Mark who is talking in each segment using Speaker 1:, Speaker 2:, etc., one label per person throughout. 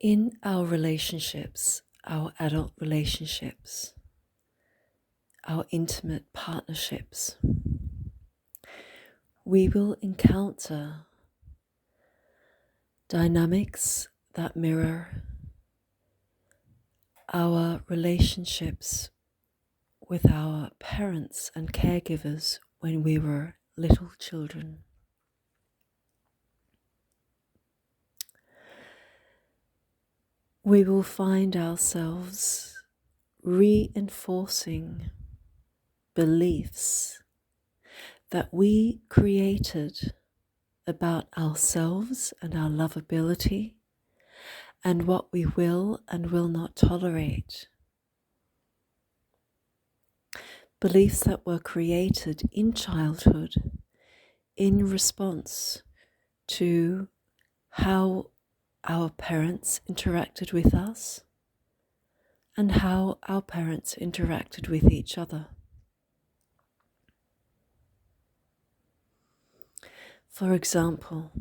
Speaker 1: In our relationships, our adult relationships, our intimate partnerships, we will encounter dynamics that mirror our relationships with our parents and caregivers when we were little children. We will find ourselves reinforcing beliefs that we created about ourselves and our lovability and what we will and will not tolerate. Beliefs that were created in childhood in response to how our parents interacted with us and how our parents interacted with each other. For example,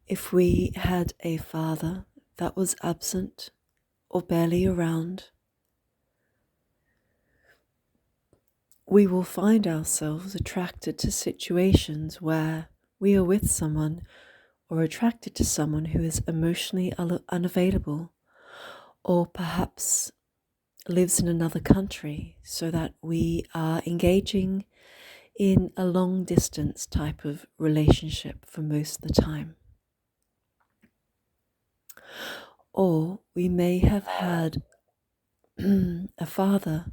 Speaker 1: if we had a father that was absent or barely around, we will find ourselves attracted to situations where we are with someone or attracted to someone who is emotionally unavailable or perhaps lives in another country, so that we are engaging in a long distance type of relationship for most of the time. Or we may have had a father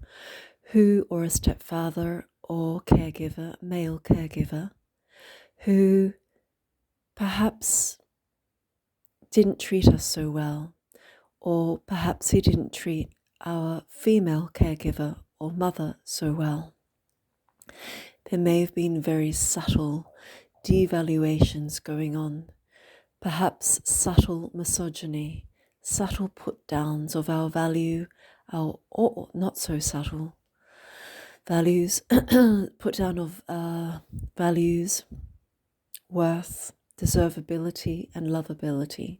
Speaker 1: who, or a stepfather or caregiver, male caregiver, who perhaps didn't treat us so well, or perhaps he didn't treat our female caregiver or mother so well. There may have been very subtle devaluations going on, perhaps subtle misogyny, subtle put-downs of our value, or not so subtle values, put down of values, worth, deservability, and lovability.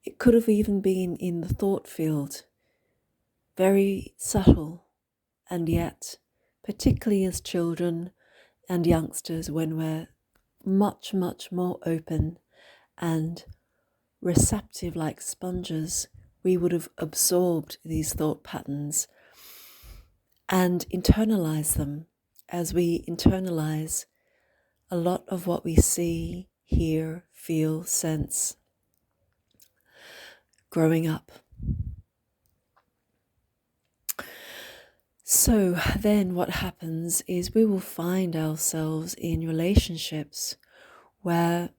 Speaker 1: It could have even been in the thought field, very subtle, and yet, particularly as children and youngsters, when we're much, much more open and receptive like sponges, we would have absorbed these thought patterns and internalize them as we internalize a lot of what we see, hear, feel, sense growing up. So then what happens is we will find ourselves in relationships where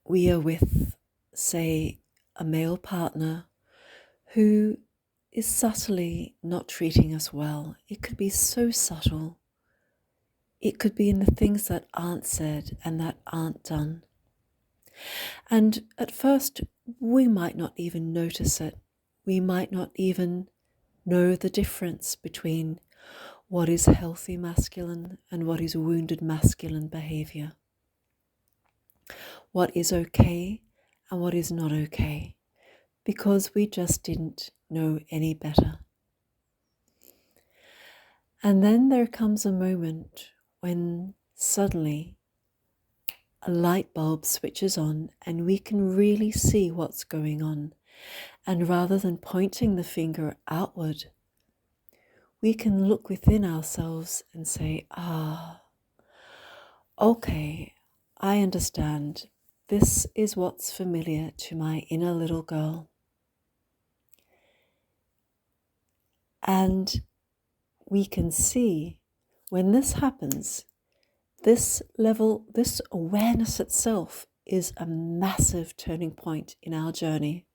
Speaker 1: we are with, say, a male partner who is subtly not treating us well. It could be so subtle. It could be in the things that aren't said and that aren't done. And at first, we might not even notice it. We might not even know the difference between what is healthy masculine and what is wounded masculine behavior. What is okay and what is not okay, because we just didn't know any better. And then there comes a moment when suddenly a light bulb switches on and we can really see what's going on. And rather than pointing the finger outward, we can look within ourselves and say, okay, I understand. This is what's familiar to my inner little girl. And we can see when this happens, this awareness itself is a massive turning point in our journey.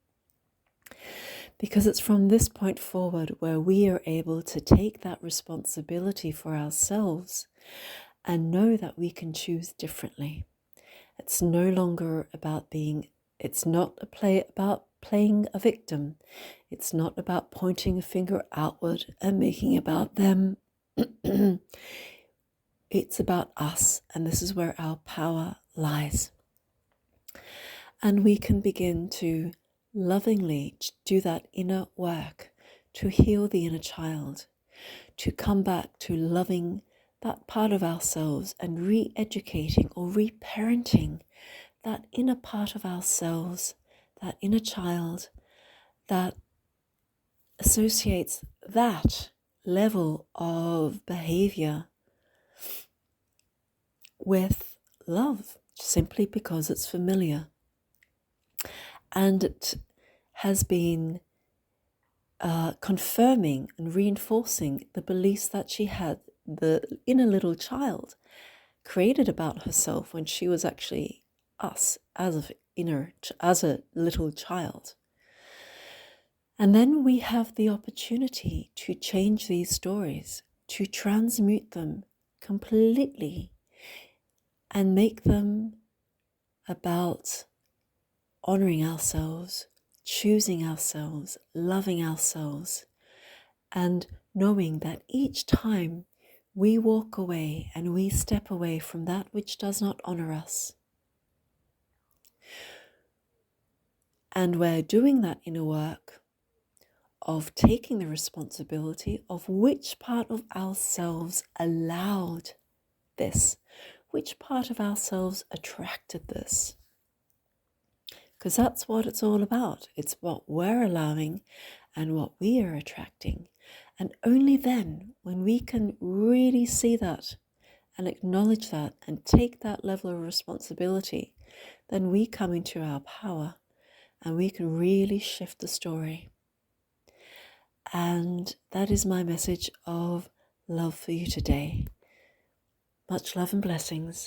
Speaker 1: Because it's from this point forward where we are able to take that responsibility for ourselves and know that we can choose differently. It's no longer about it's not about playing a victim. It's not about pointing a finger outward and making it about them. It's about us, and this is where our power lies. And we can begin to lovingly do that inner work, to heal the inner child, to come back to loving that part of ourselves and re-educating or reparenting that inner part of ourselves, that inner child that associates that level of behavior with love, simply because it's familiar. And it has been confirming and reinforcing the beliefs that she had, the inner little child created about herself when she was actually us as a little child. And then we have the opportunity to change these stories, to transmute them completely and make them about honoring ourselves, choosing ourselves, loving ourselves, and knowing that each time we walk away and we step away from that which does not honor us, and we're doing that inner work of taking the responsibility of which part of ourselves allowed this, which part of ourselves attracted this. Because that's what it's all about. It's what we're allowing and what we are attracting. And only then, when we can really see that and acknowledge that and take that level of responsibility, then we come into our power and we can really shift the story. And that is my message of love for you today. Much love and blessings.